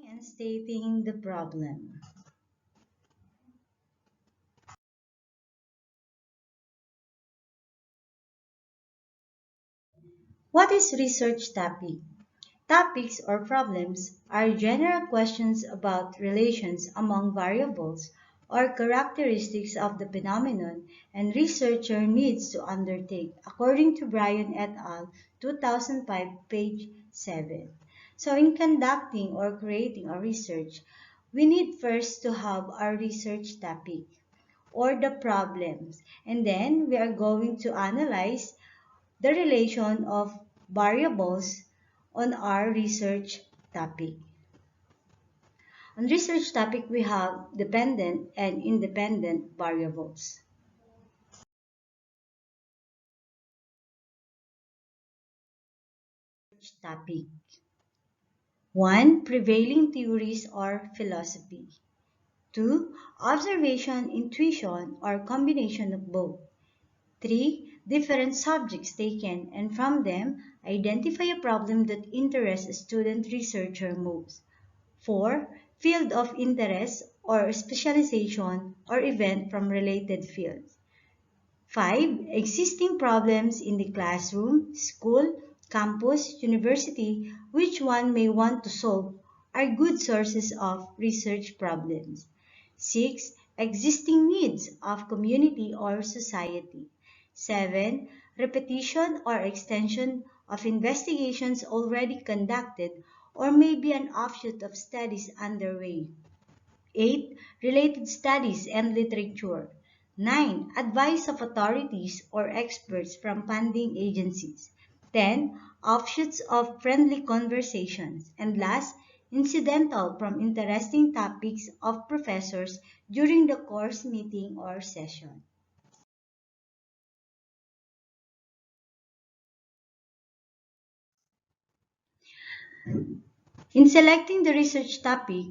And stating the problem. What is research topic? Topics or problems are general questions about relations among variables or characteristics of the phenomenon and researcher needs to undertake, according to Brion et al. 2005, page 7. So in conducting or creating a research, we need first to have our research topic or the problems, and then we are going to analyze the relation of variables on our research topic. On research topic, we have dependent and independent variables. Topic 1. Prevailing theories or philosophy. 2. Observation, intuition, or combination of both. 3. Different subjects taken and from them identify a problem that interests a student researcher most. 4. Field of interest or specialization or event from related fields. 5. Existing problems in the classroom, school, campus, university, which one may want to solve, are good sources of research problems. 6. Existing needs of community or society. 7. Repetition or extension of investigations already conducted or may be an offshoot of studies underway. 8. Related studies and literature. 9. Advice of authorities or experts from funding agencies. 10. Offshoots of friendly conversations. And last, incidental from interesting topics of professors during the course meeting or session. In selecting the research topic,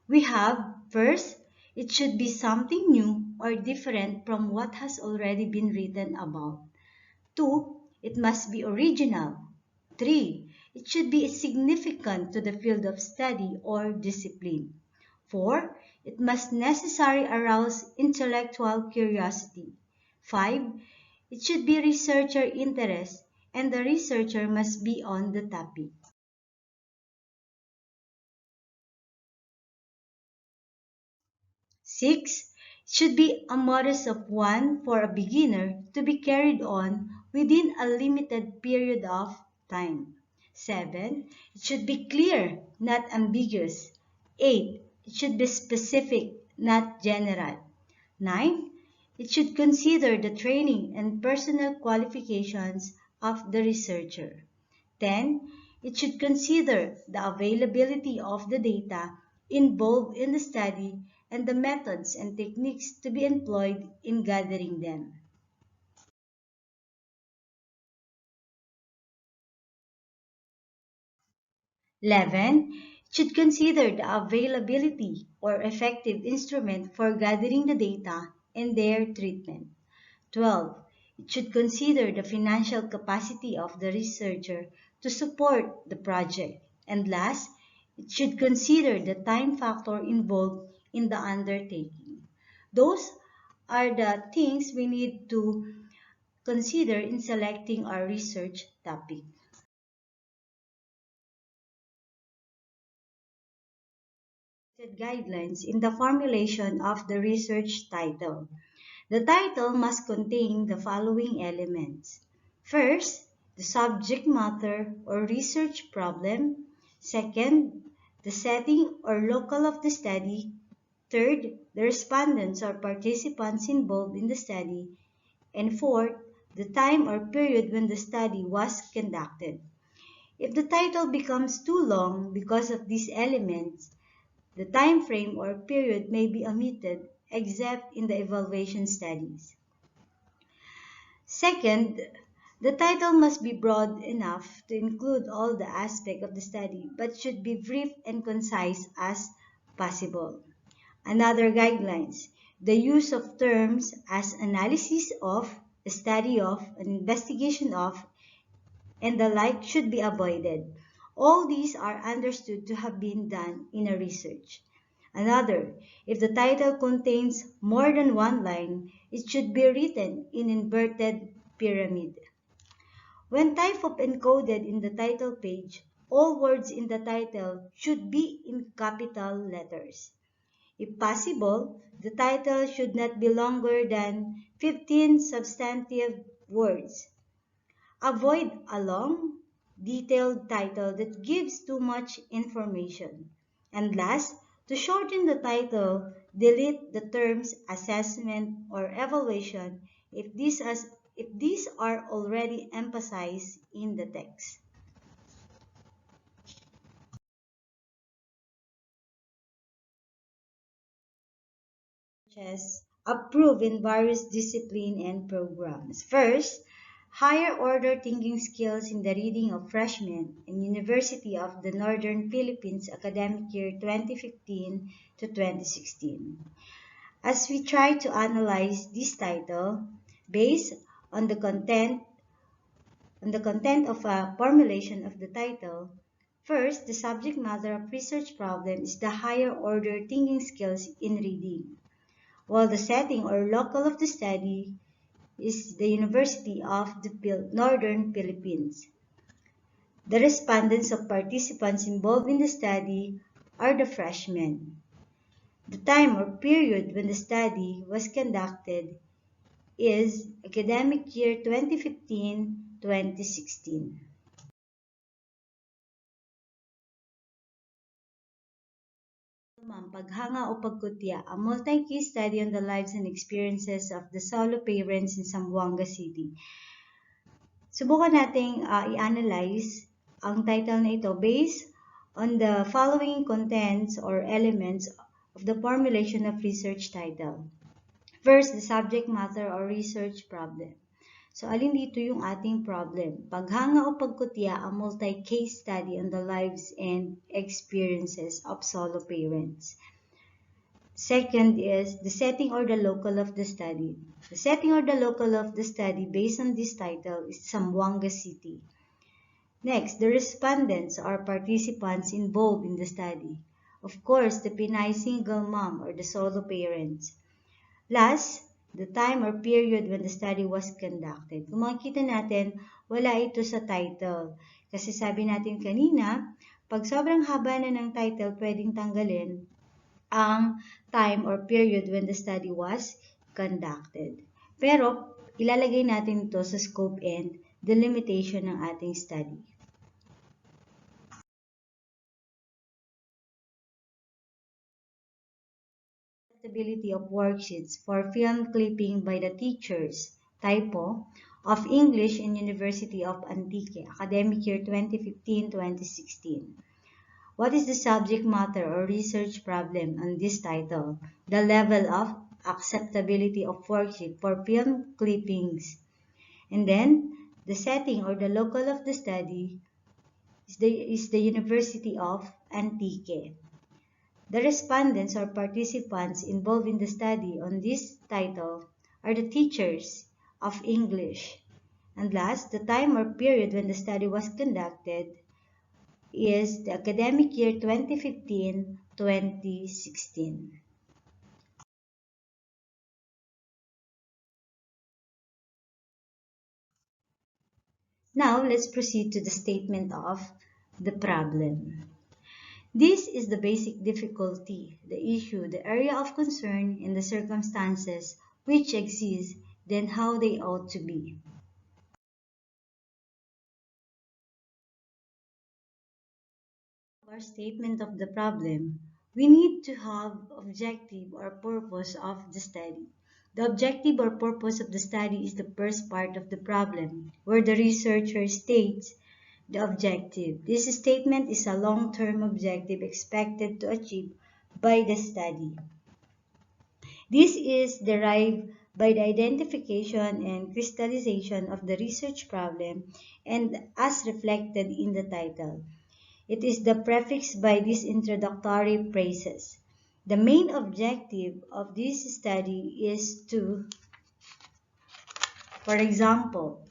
we have first, it should be something new or different from what has already been written about. 2. It must be original. 3. It should be significant to the field of study or discipline. 4. It must necessarily arouse intellectual curiosity. 5. It should be researcher interest and the researcher must be on the topic. 6. Should be a modus of one for a beginner to be carried on within a limited period of time. 7. It should be clear, not ambiguous. 8. It should be specific, not general. 9. It should consider the training and personal qualifications of the researcher. 10. It should consider the availability of the data involved in the study and the methods and techniques to be employed in gathering them. 11. It should consider the availability or effective instrument for gathering the data and their treatment. 12. It should consider the financial capacity of the researcher to support the project. And last, it should consider the time factor involved in the undertaking. Those are the things we need to consider in selecting our research topic. Guidelines in the formulation of the research title. The title must contain the following elements. First, the subject matter or research problem. Second, the setting or local of the study. Third, the respondents or participants involved in the study. And fourth, the time or period when the study was conducted. If the title becomes too long because of these elements, the time frame or period may be omitted except in the evaluation studies. Second, the title must be broad enough to include all the aspects of the study but should be brief and concise as possible. Another guidelines, the use of terms as analysis of, a study of, an investigation of, and the like should be avoided. All these are understood to have been done in a research. Another, if the title contains more than one line, it should be written in inverted pyramid. When type of encoded in the title page, all words in the title should be in capital letters. If possible, the title should not be longer than 15 substantive words. Avoid a long, detailed title that gives too much information. And last, to shorten the title, delete the terms assessment or evaluation if these are already emphasized in the text. Is approved in various disciplines and programs. First, higher order thinking skills in the reading of freshmen in University of the Northern Philippines academic year 2015 to 2016. As we try to analyze this title based on the content of a formulation of the title, first, the subject matter of research problem is the higher order thinking skills in reading, while the setting or local of the study is the University of the Northern Philippines. The respondents or participants involved in the study are the freshmen. The time or period when the study was conducted is academic year 2015-2016. Paghanga o pagkutya, a multi-case study on the lives and experiences of the solo parents in Zamboanga City. Subukan nating i-analyze ang title na ito based on the following contents or elements of the formulation of research title. First, the subject matter or research problem. So, alin dito yung ating problem? Paghanga o pagkutya ang multi-case study on the lives and experiences of solo parents. Second is the setting or the local of the study. The setting or the local of the study based on this title is Zamboanga City. Next, the respondents or participants involved in the study. Of course, the Pinay single mom or the solo parents. Last, the time or period when the study was conducted. Kung makikita natin, wala ito sa title. Kasi sabi natin kanina, pag sobrang haba na ng title, pwedeng tanggalin ang time or period when the study was conducted. Pero, ilalagay natin ito sa scope and delimitation ng ating study. Acceptability of worksheets for film clipping by the teachers, typo, of English in University of Antique, academic year 2015-2016. What is the subject matter or research problem on this title? The level of acceptability of worksheet for film clippings. And then, the setting or the local of the study is the University of Antique. The respondents or participants involved in the study on this title are the teachers of English. And last, the time or period when the study was conducted is the academic year 2015-2016. Now, let's proceed to the statement of the problem. This is the basic difficulty, the issue, the area of concern, and the circumstances which exist, then how they ought to be. Our statement of the problem, we need to have objective or purpose of the study. The objective or purpose of the study is the first part of the problem, where the researcher states the objective. This statement is a long-term objective expected to achieve by the study. This is derived by the identification and crystallization of the research problem and as reflected in the title. It is the prefix by these introductory phrases. The main objective of this study is to, for example,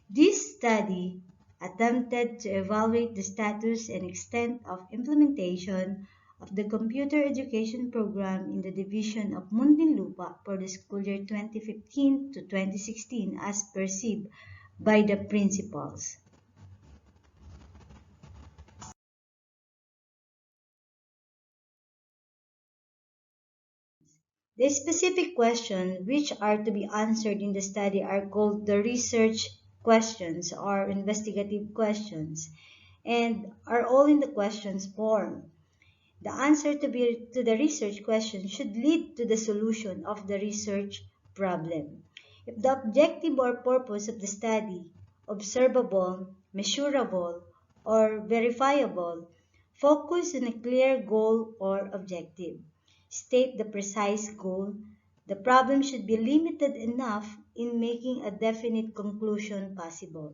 this study attempted to evaluate the status and extent of implementation of the computer education program in the division of Muntinlupa for the school year 2015 to 2016 as perceived by the principals. The specific questions which are to be answered in the study are called the research questions or investigative questions and are all in the questions form. The answer to the research question should lead to the solution of the research problem. If the objective or purpose of the study, observable, measurable, or verifiable, focus on a clear goal or objective. State the precise goal. The problem should be limited enough in making a definite conclusion possible.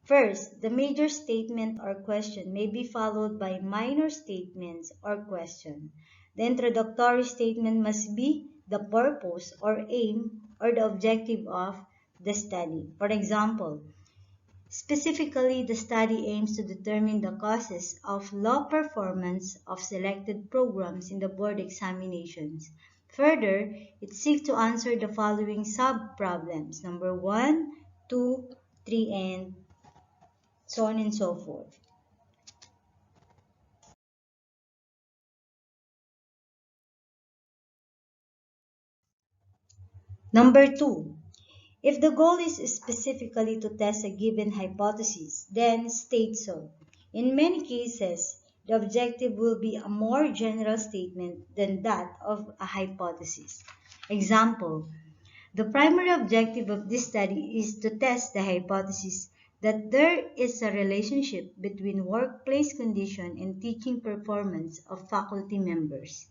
First, the major statement or question may be followed by minor statements or question. The introductory statement must be the purpose or aim or the objective of the study. For example, specifically, the study aims to determine the causes of low performance of selected programs in the board examinations. Further, it seeks to answer the following sub-problems. Number 1, 2, 3, and so on and so forth. Number 2, if the goal is specifically to test a given hypothesis, then state so. In many cases, the objective will be a more general statement than that of a hypothesis. Example, the primary objective of this study is to test the hypothesis that there is a relationship between workplace condition and teaching performance of faculty members.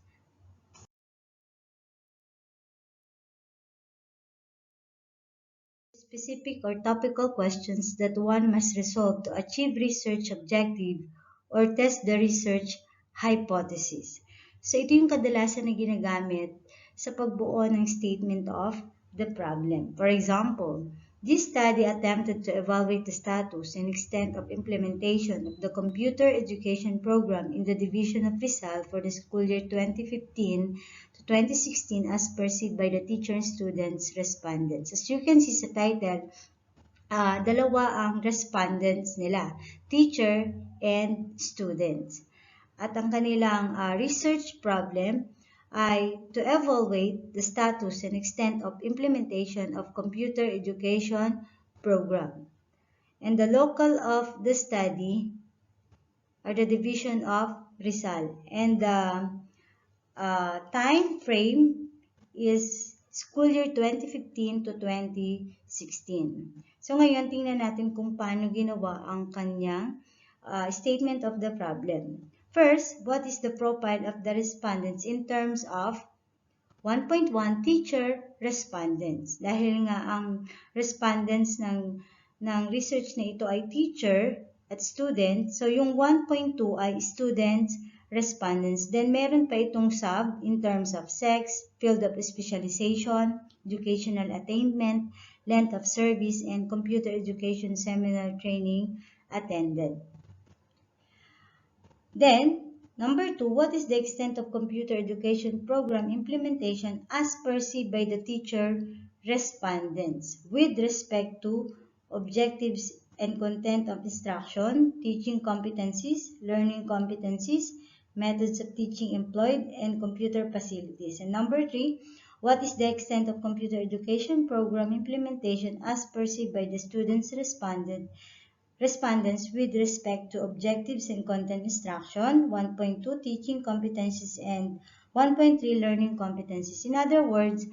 Specific or topical questions that one must resolve to achieve research objective or test the research hypothesis. So ito yung kadalasan na ginagamit sa pagbuo ng statement of the problem. For example, this study attempted to evaluate the status and extent of implementation of the computer education program in the division of Rizal for the school year 2015 to 2016 as perceived by the teacher and students respondents. As you can see sa title, dalawa ang respondents nila, teacher and students. At ang kanilang research problem ay to evaluate the status and extent of implementation of computer education program. And the local of the study are the division of Rizal. And the time frame is school year 2015 to 2016. So ngayon, tingnan natin kung paano ginawa ang kanyang statement of the problem. First, what is the profile of the respondents in terms of 1.1 teacher respondents? Dahil nga ang respondents ng research na ito ay teacher at student, so yung 1.2 ay students respondents. Then meron pa itong sub in terms of sex, field of specialization, educational attainment, length of service, and computer education seminar training attended. Then, number 2, what is the extent of computer education program implementation as perceived by the teacher respondents with respect to objectives and content of instruction, teaching competencies, learning competencies, methods of teaching employed, and computer facilities. And number 3, what is the extent of computer education program implementation as perceived by the students respondents with respect to objectives and content instruction, 1.2 teaching competencies, and 1.3 learning competencies. In other words,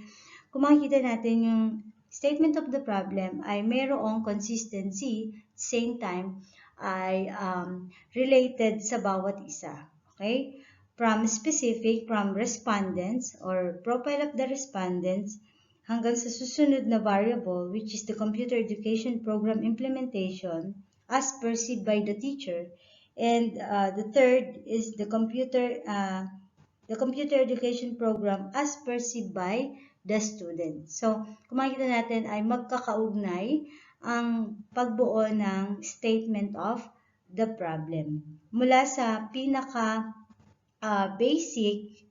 kung makikita natin yung statement of the problem ay mayroong consistency, same time ay related sa bawat isa. Okay? From specific, from respondents or profile of the respondents, hanggang sa susunod na variable which is the computer education program implementation as perceived by the teacher, and the third is the computer education program as perceived by the student. So, kung makikita natin ay magkakaugnay ang pagbuo ng statement of the problem. Mula sa basic,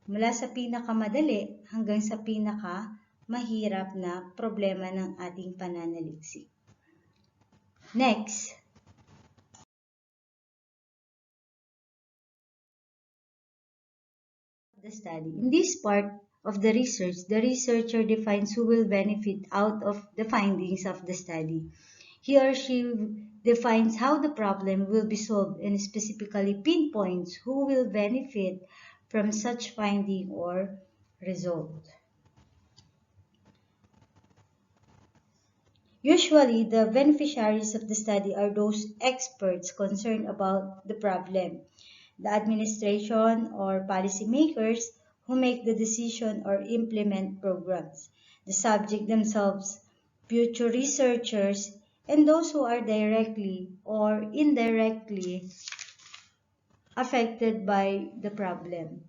mula sa pinakamadali hanggang sa pinakamahirap na problema ng ating pananaliksik. Next, the study. In this part of the research, the researcher defines who will benefit out of the findings of the study. He or she defines how the problem will be solved and specifically pinpoints who will benefit from such finding or result. Usually, the beneficiaries of the study are those experts concerned about the problem, the administration or policymakers who make the decision or implement programs, the subject themselves, future researchers, and those who are directly or indirectly affected by the problem.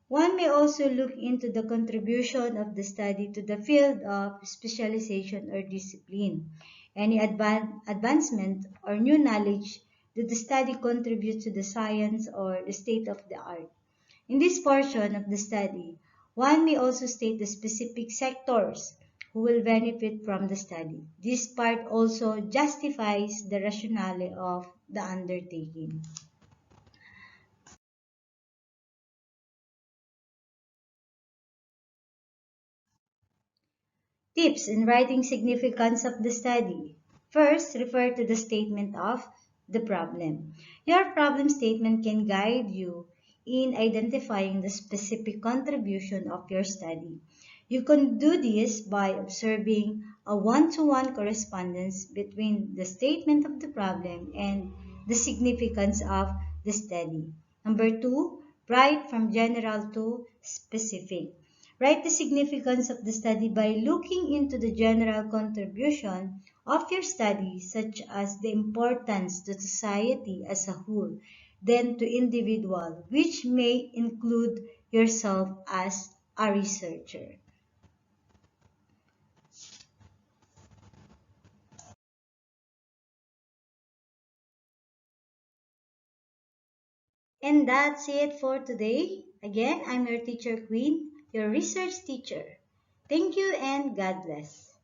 One may also look into the contribution of the study to the field of specialization or discipline. Any advancement or new knowledge that the study contributes to the science or the state of the art. In this portion of the study, one may also state the specific sectors who will benefit from the study. This part also justifies the rationale of the undertaking. Tips in writing significance of the study. First, refer to the statement of the problem. Your problem statement can guide you in identifying the specific contribution of your study. You can do this by observing a one-to-one correspondence between the statement of the problem and the significance of the study. Number two, write from general to specific. Write the significance of the study by looking into the general contribution of your study, such as the importance to society as a whole, then to individual, which may include yourself as a researcher. And that's it for today. Again, I'm your teacher Queen, your research teacher. Thank you and God bless.